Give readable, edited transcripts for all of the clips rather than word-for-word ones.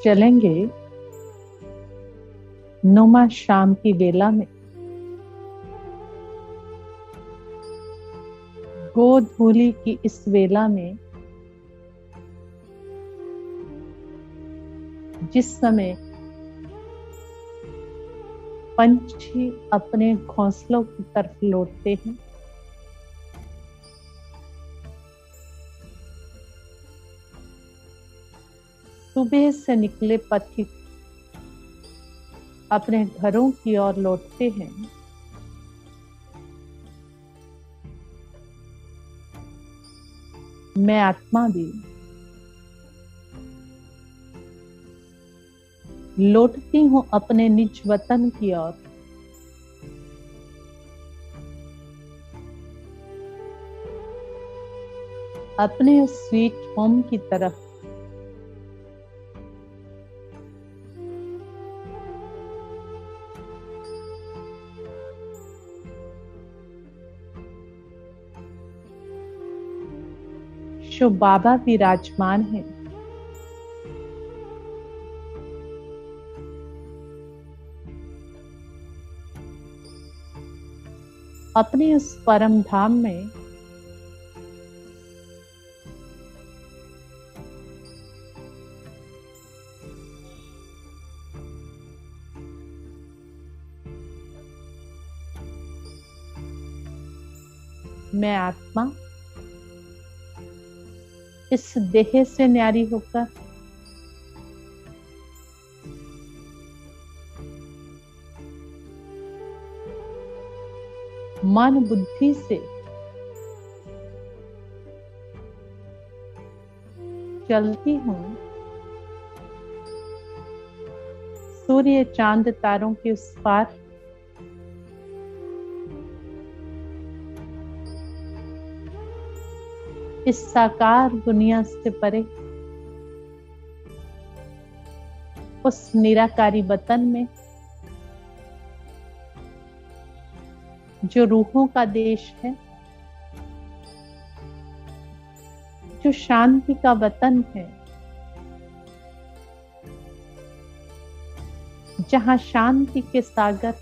चलेंगे नुमा शाम की बेला में, गोधूली की इस वेला में, जिस समय पंछी अपने घोंसलों की तरफ लौटते हैं, सुबह से निकले पथिक अपने घरों की ओर लौटते हैं, मैं आत्मा भी लौटती हूँ अपने निज वतन की ओर। अपने स्वीट होम की तरफ। जो बाबा विराजमान है, अपने उस परम धाम में मैं आत्मा इस देह से न्यारी होकर मन बुद्धि से चलती हूँ सूर्य चांद तारों के उस पार, इस साकार दुनिया से परे, उस निराकारी वतन में जो रूहों का देश है, जो शांति का वतन है, जहां शांति के सागर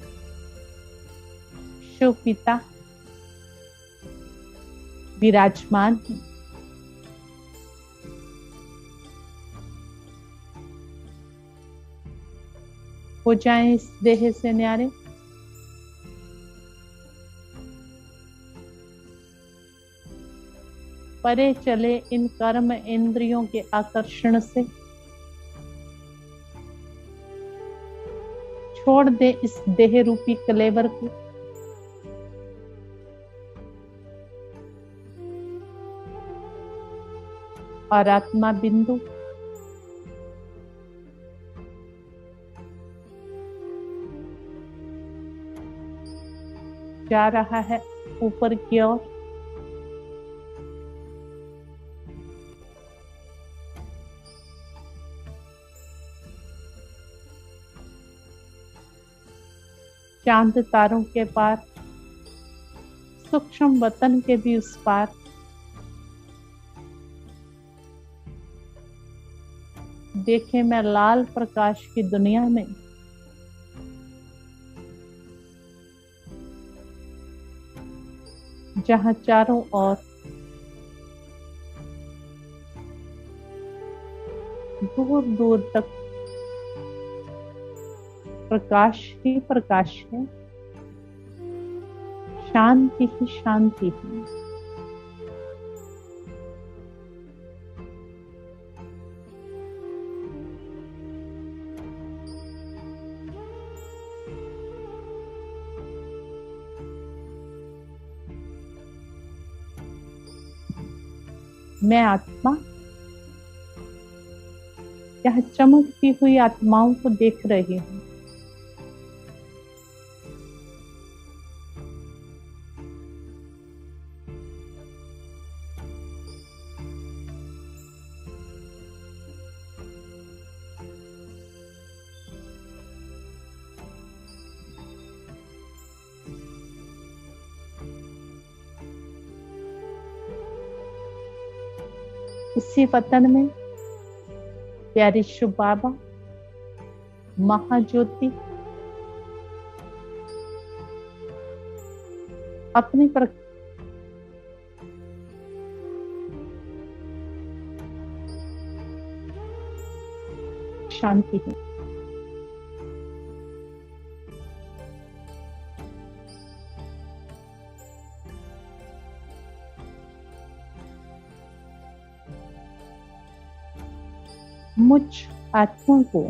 शिव पिता विराजमान है। हो जाएं इस देह से न्यारे, परे चले इन कर्म इंद्रियों के आकर्षण से, छोड़ दे इस देह रूपी कलेवर को, और आत्मा बिंदु जा रहा है ऊपर की ओर। चांद तारों के पार, सूक्ष्म वतन के भी उस पार, देखे मैं लाल प्रकाश की दुनिया में जहां चारों ओर दूर दूर तक प्रकाश ही प्रकाश है, शांति ही शांति है। मैं आत्मा यह चमकती हुई आत्माओं को देख रही हूँ। इसी वतन में प्यारे शिव बाबा महाज्योति अपने पर शांति है। मुझ आत्मा को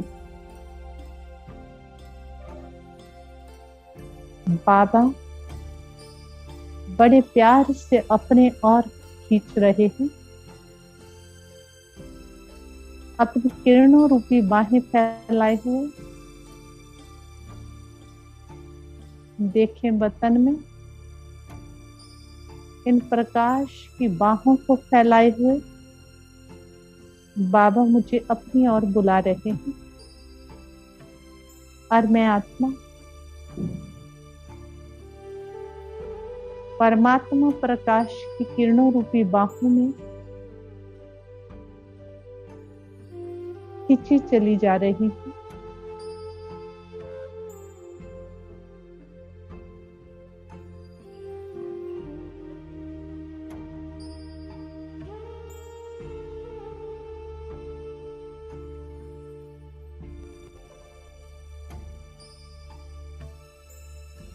बाबा बड़े प्यार से अपने ओर खींच रहे हैं। अपनी किरणों रूपी बाहें फैलाए हुए देखें वतन में इन प्रकाश की बाहों को फैलाए हुए बाबा मुझे अपनी ओर बुला रहे हैं और मैं आत्मा परमात्मा प्रकाश की किरणों रूपी बाहों में खींची चली जा रही हूँ।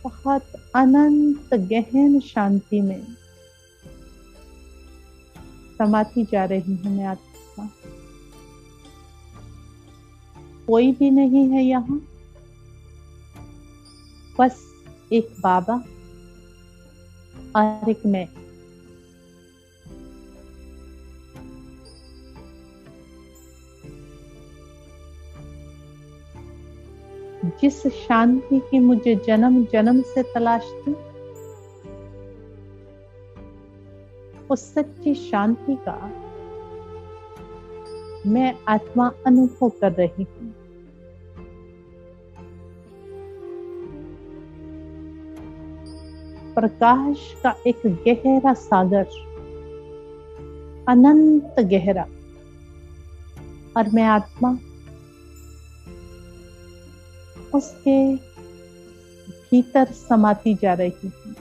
बहुत अनंत गहन शांति में समाती जा रही हूँ मैं आत्मा। कोई भी नहीं है यहाँ, बस एक बाबा और एक मैं। जिस शांति की मुझे जन्म जन्म से तलाश थी, उस सच्ची शांति का मैं आत्मा अनुभव कर रही हूँ। प्रकाश का एक गहरा सागर, अनंत गहरा, और मैं आत्मा उसके भीतर समाती जा रही हूँ।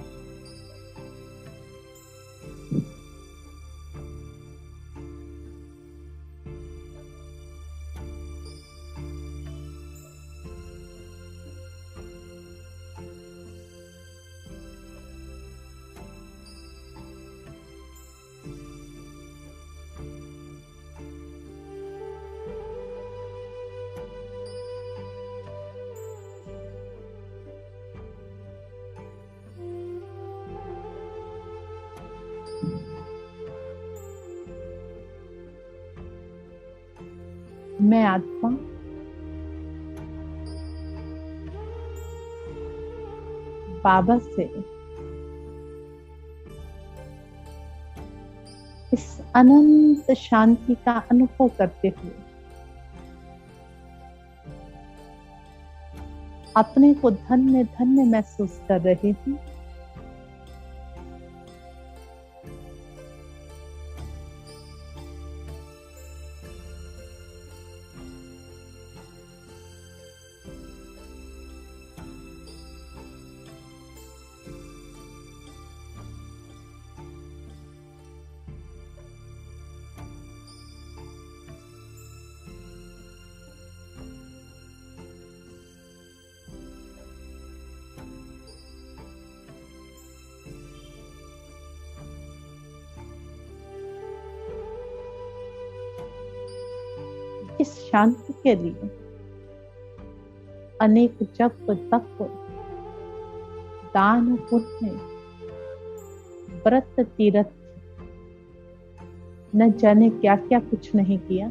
मैं आत्मा बाबा से इस अनंत शांति का अनुभव करते हुए अपने को धन्य धन्य महसूस कर रही हूँ। इस शांति के लिए अनेक जप तप, दान पुण्य, व्रत तीर्थ, न जाने क्या क्या कुछ नहीं किया।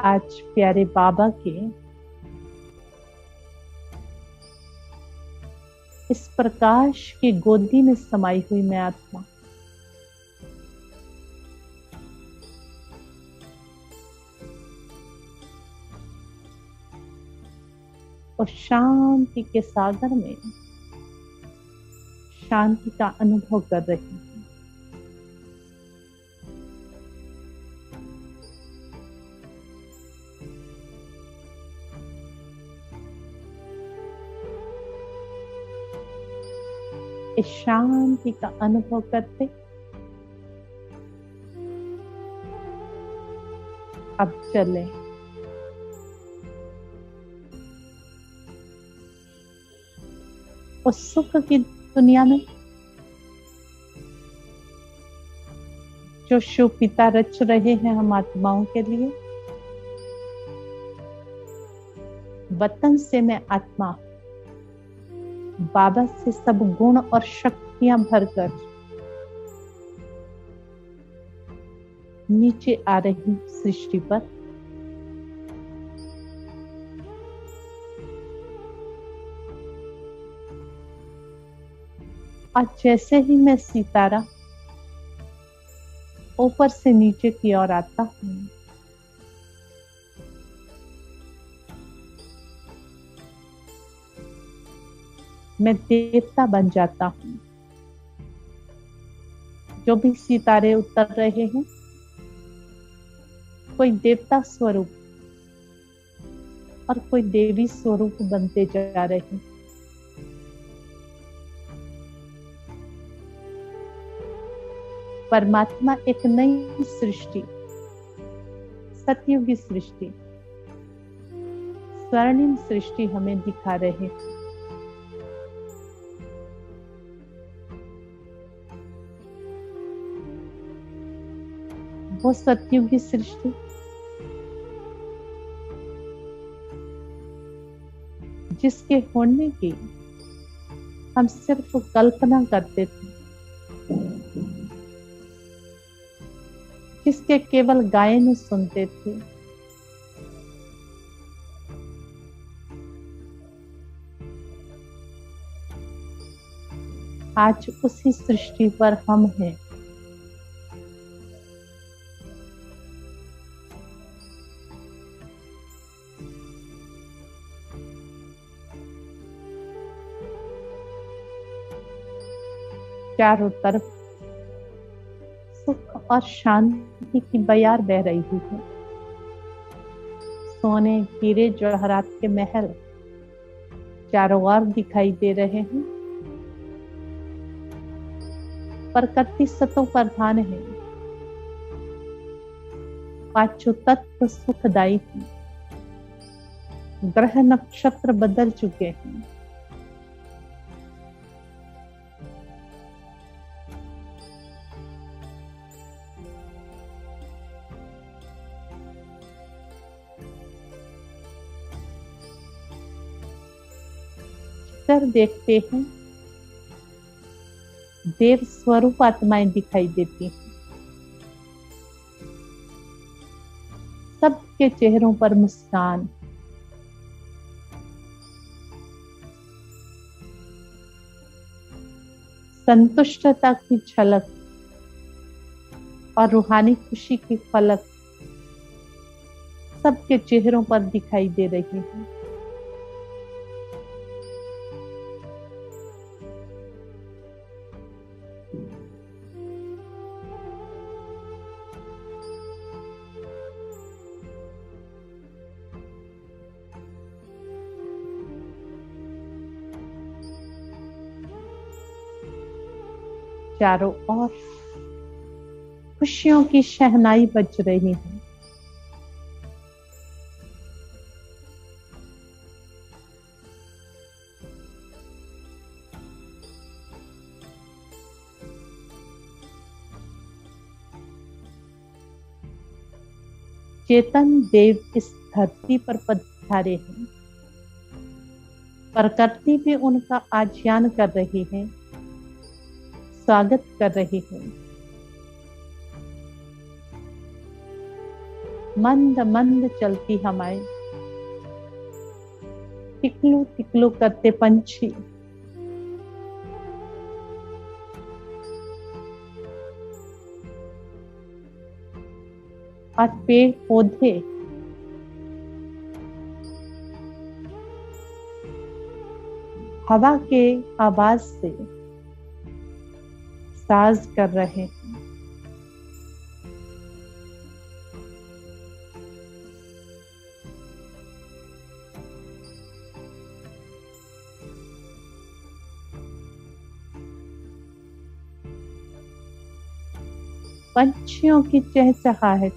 आज प्यारे बाबा के इस प्रकाश की गोदी में समाई हुई मैं आत्मा और शांति के सागर में शांति का अनुभव कर रही हूँ। इस शांति का अनुभव करते अब चले। उस सुख की दुनिया में जो शिव पिता रच रहे हैं हम आत्माओं के लिए। वतन से मैं आत्मा बाबा से सब गुण और शक्तियां भरकर नीचे आ रही सृष्टि पर। और जैसे ही मैं सितारा ऊपर से नीचे की ओर आता हूं, मैं देवता बन जाता हूं। जो भी सितारे उतर रहे हैं, कोई देवता स्वरूप और कोई देवी स्वरूप बनते जा रहे हैं। परमात्मा एक नई सृष्टि, सतयुगी सृष्टि, स्वर्णिम सृष्टि हमें दिखा रहे हैं। वो सतयुगी सृष्टि जिसके होने की हम सिर्फ कल्पना करते थे, जिसके केवल गायन सुनते थे, आज उसी सृष्टि पर हम हैं। चारों तरफ सुख और शांति की बयार बह रही है। सोने हीरे जवाहरात के महल चारों ओर दिखाई दे रहे हैं। प्रकृति सतो प्रधान है, पांचों तत्व सुखदायी है। ग्रह नक्षत्र बदल चुके हैं। कर देखते हैं, देव स्वरूप आत्माएं दिखाई देती हैं। सबके चेहरों पर मुस्कान, संतुष्टता की झलक और रूहानी खुशी की फलक सबके चेहरों पर दिखाई दे रही है। चारों ओर खुशियों की शहनाई बज रही है। चेतन देव इस धरती पर पधारे हैं। प्रकृति भी उनका आज्ञान कर रही है, स्वागत कर रही है। मंद मंद चलती हवाएं, टिकलू टिकलू करते पंछी, और पेड़ पौधे हवा के आवाज से साज कर रहे हैं। पंछियों की चहचहाहट,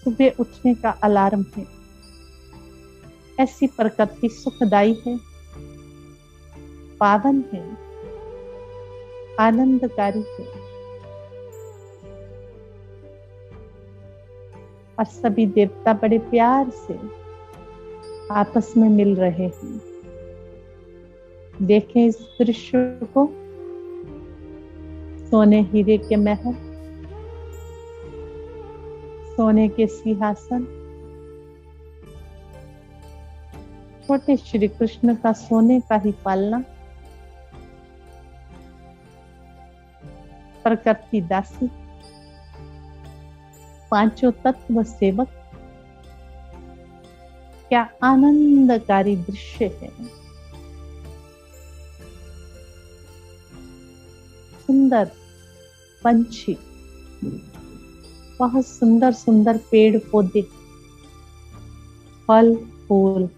सुबह उठने का अलार्म है। ऐसी प्रकृति सुखदाई है, पावन है, आनंदकारी है, और सभी देवता बड़े प्यार से आपस में मिल रहे हैं। देखें इस दृश्य को। सोने हीरे के महल, सोने के सिंहासन, छोटे श्री कृष्ण का सोने का ही पालना, प्रकृति दासी, पांचों तत्व सेवक। क्या आनंदकारी दृश्य है। सुंदर पंछी, बहुत सुंदर सुंदर पेड़ पौधे, फल फूल,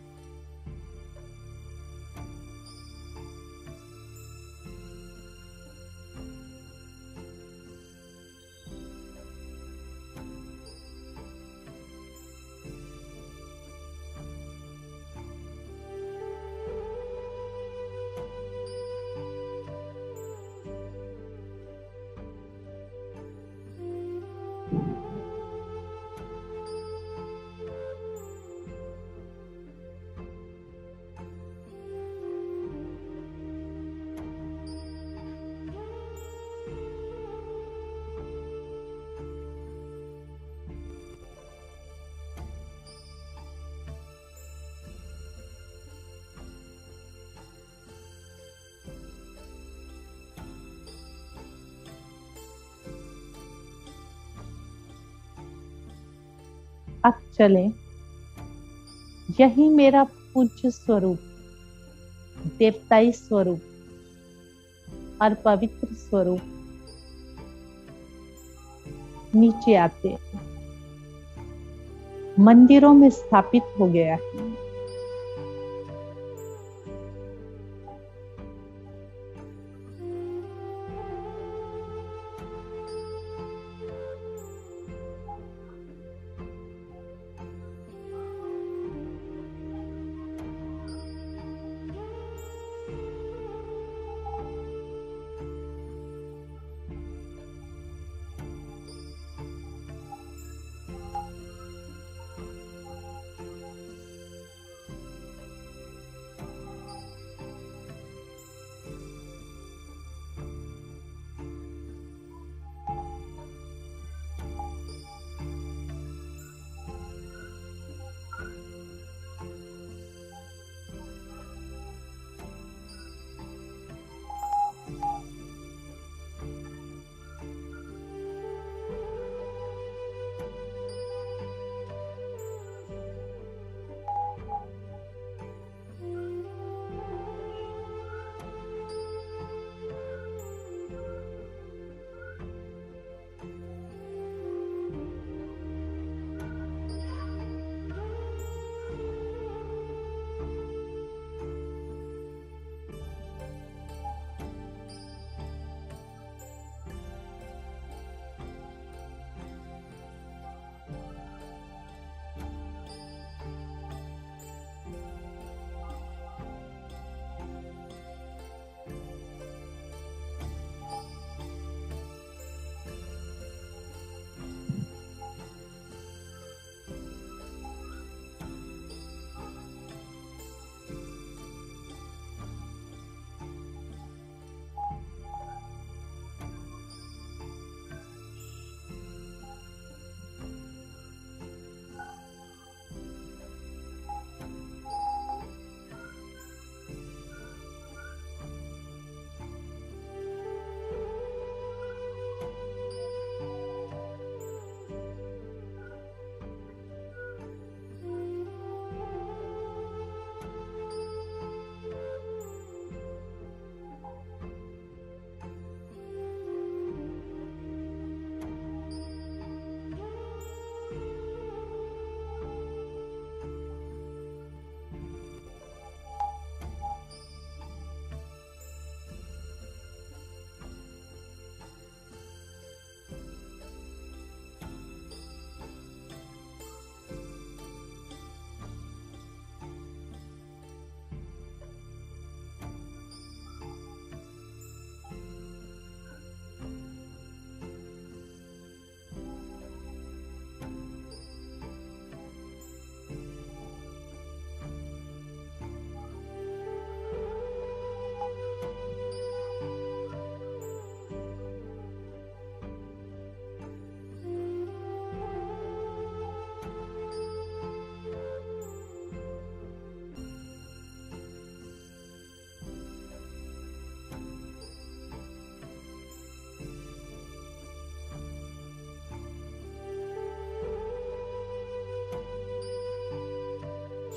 अब चले। यही मेरा पूज्य स्वरूप, देवताई स्वरूप और पवित्र स्वरूप नीचे आते मंदिरों में स्थापित हो गया है।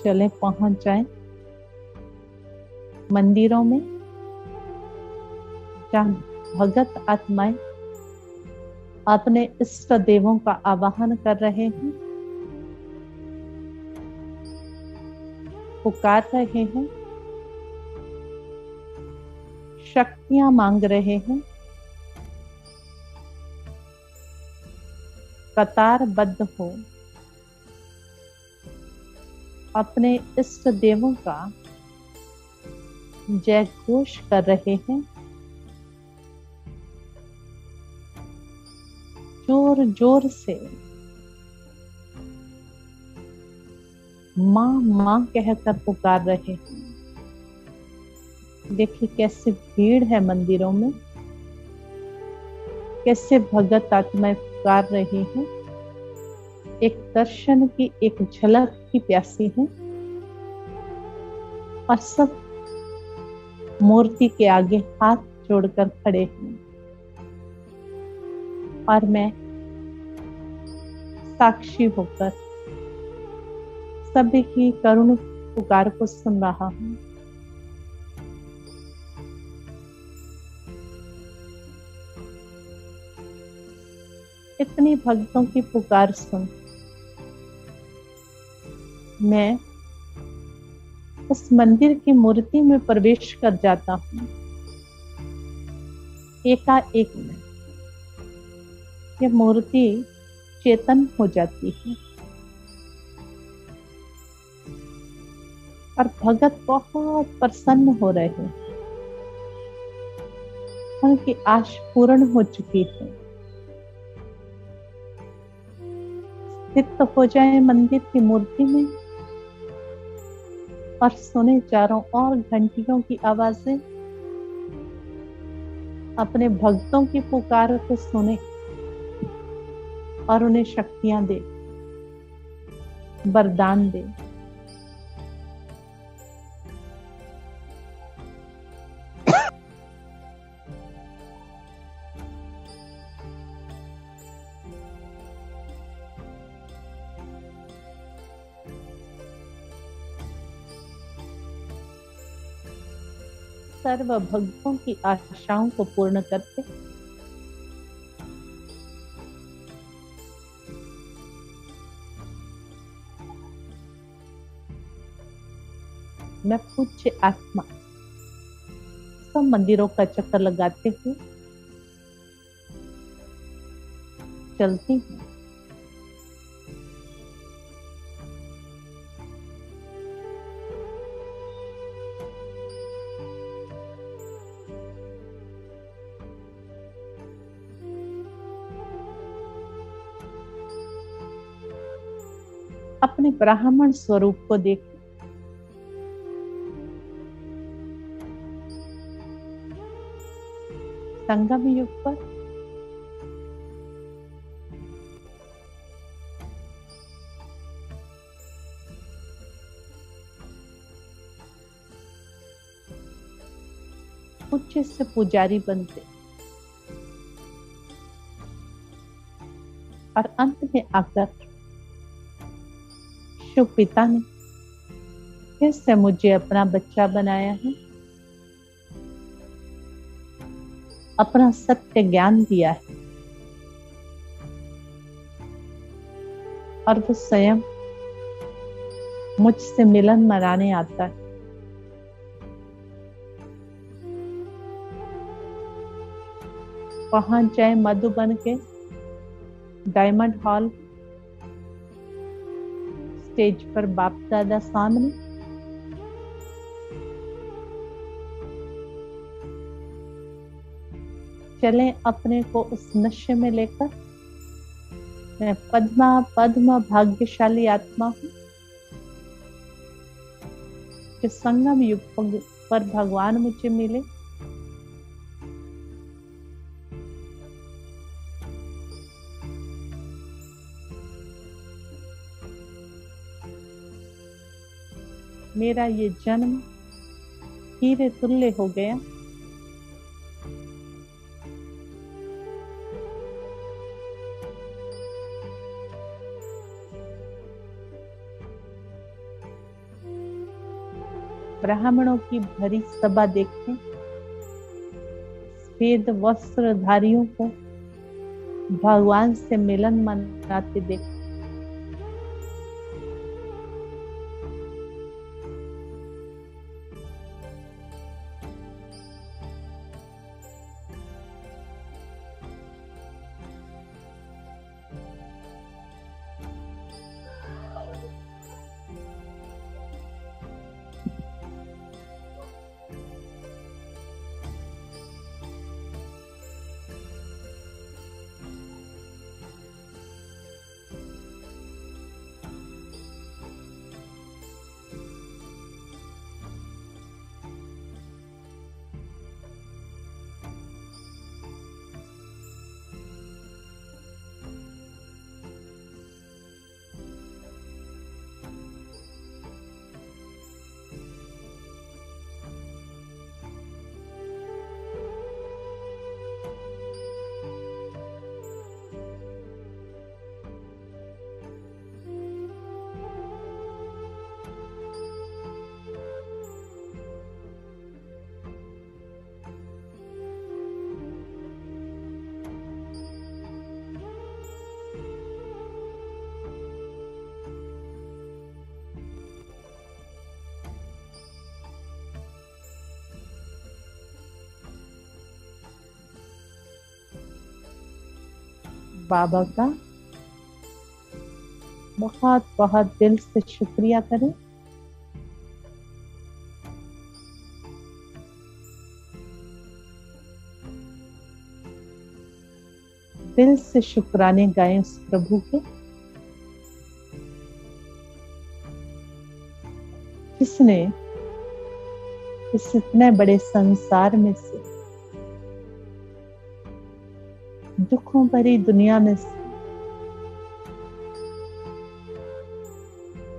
चले पहुंच जाएं मंदिरों में, जहाँ भगत आत्माएं अपने इष्ट देवों का आवाहन कर रहे हैं, पुकार रहे हैं, शक्तियां मांग रहे हैं। कतारबद्ध हो अपने इष्ट देवों का जय घोष कर रहे हैं। जोर जोर से माँ माँ कहकर पुकार रहे हैं। देखिए कैसे भीड़ है मंदिरों में, कैसे भगत आत्माएं पुकार रही हैं। एक दर्शन की, एक झलक की प्यासी है, और सब मूर्ति के आगे हाथ जोड़कर खड़े हैं। और मैं साक्षी होकर सभी की करुण पुकार को सुन रहा हूँ। इतनी भक्तों की पुकार सुन मैं उस मंदिर की मूर्ति में प्रवेश कर जाता हूँ। एकाएक ये मूर्ति चेतन हो जाती है और भगत बहुत प्रसन्न हो रहे हैं। उनकी आश पूर्ण हो चुकी है। स्थित हो जाए मंदिर की मूर्ति में और सुने चारों ओर घंटियों की आवाजें, अपने भक्तों की पुकार को सुने और उन्हें शक्तियां दे, वरदान दे। सर्व भक्तों की आशाओं को पूर्ण करते मैं पूज्य आत्मा सब मंदिरों का चक्कर लगाते हुए चलती हूँ। अपने ब्राह्मण स्वरूप को देख संगम युग पर उच्च से पुजारी बनते और अंत में आकर शिव पिता ने फिर से मुझे अपना बच्चा बनाया है, अपना सत्य ज्ञान दिया है और वो स्वयं मुझसे मिलन मनाने आता है। पहुंच जाए मधुबन के डायमंड हॉल, स्टेज पर बाप दादा सामने, चले अपने को उस नशे में लेकर। मैं पद्मा पद्मा भाग्यशाली आत्मा हूँ कि संगम युग पर भगवान मुझे मिले। मेरा ये जन्म हीरे तुल्य हो गया। ब्राह्मणों की भरी सभा देखें, सफेद वस्त्रधारियों को भगवान से मिलन मनाते देखें। बाबा का बहुत बहुत दिल से शुक्रिया करें। दिल से शुक्राने गाएं उस प्रभु के, जिसने इस इतने बड़े संसार में से, दुखों भरी दुनिया में से,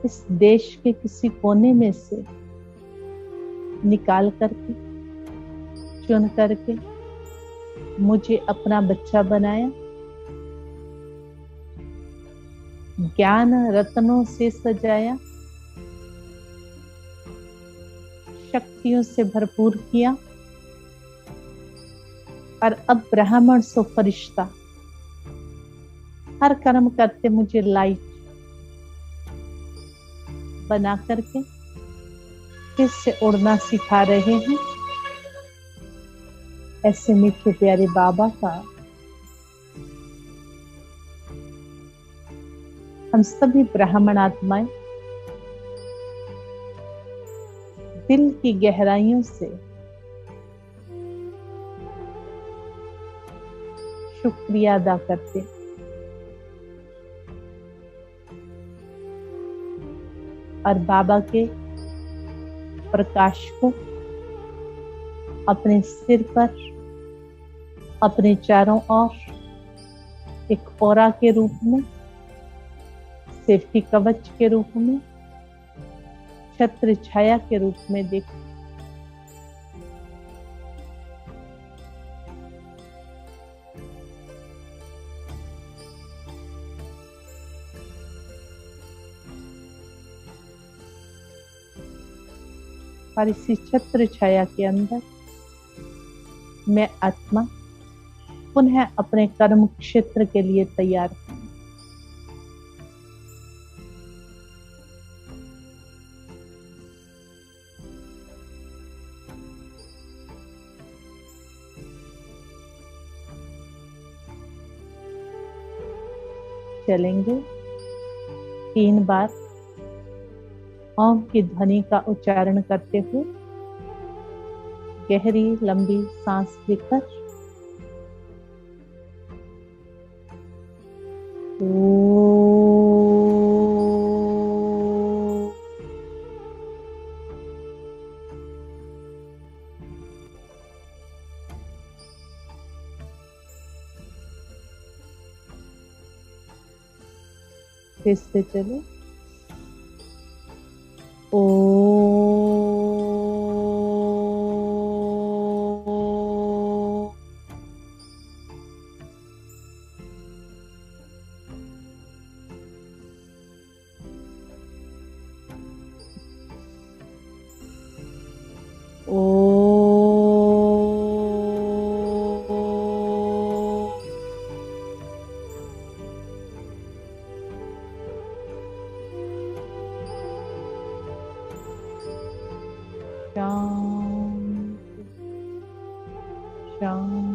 इस देश के किसी कोने में से निकाल करके, चुन करके मुझे अपना बच्चा बनाया। ज्ञान रत्नों से सजाया, शक्तियों से भरपूर किया, और अब ब्राह्मण सो फरिश्ता हर कर्म करते मुझे लाइट बना करके फिर से उड़ना सिखा रहे हैं। ऐसे मीठे प्यारे बाबा का हम सभी ब्राह्मण आत्माएं दिल की गहराइयों से शुक्रिया अदा करते, और बाबा के प्रकाश को अपने सिर पर, अपने चारों ओर एक औरा के रूप में, सेफ्टी कवच के रूप में, छत्र छाया के रूप में देखो। और इसी छत्र छाया के अंदर मैं आत्मा पुनः अपने कर्म क्षेत्र के लिए तैयार हूं। चलेंगे 3 बार ओम की ध्वनि का उच्चारण करते हुए, गहरी लंबी सांस लेकर फिर से चलो ओ। शांति शांति।